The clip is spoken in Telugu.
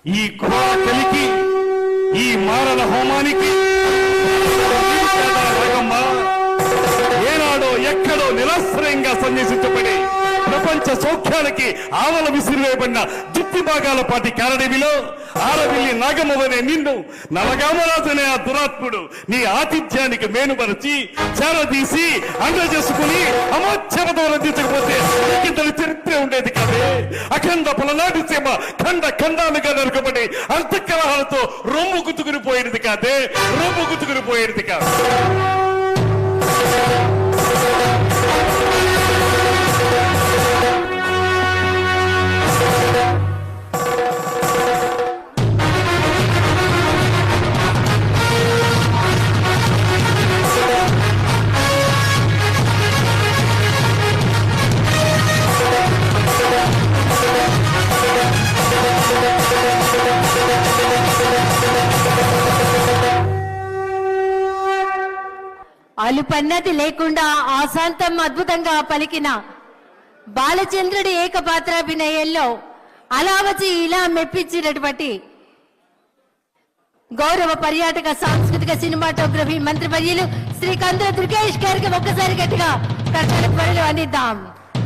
ఈ ఘోర కలికి, ఈ మారణ హోమానికి ఏనాడో ఎక్కడో నిరాశ్రయంగా సన్యాసించబడి ప్రపంచ సౌఖ్యాలకి ఆవల విసిరివేయబడిన దుత్తి భాగాల పాటి కారడవిలో ఆరవిల్లి నాగమ్మవనే నిన్ను నలగామరాజనే ఆ దురాత్ముడు నీ ఆతిథ్యానికి మేనుపరిచి చేరదీసి అండ చేసుకుని అమోచ్ఛవతో రందించకపోతే ఇంతటి చరిత్ర ఉండేది కాదే. అఖండ పలనాటి సీమ ఖండ ఖండాలుగా నరకబడి అంతఃకలహాలతో రొమ్ము గుతుకుని పోయేది కాదే, రొమ్ము గుతుకుని పోయేది కాదు. అలుపన్నది లేకుండా ఆశాంతం అద్భుతంగా పలికిన బాలచంద్రుడి ఏకపాత్రాభినయంలో అలా వచ్చి ఇలా మెప్పించినటువంటి గౌరవ పర్యాటక సాంస్కృతిక సినిమాటోగ్రఫీ మంత్రివర్యులు శ్రీ కందుల దుర్గేష్ గారికి ఒక్కసారి గట్టిగా కర్ణాటక అందిద్దాం.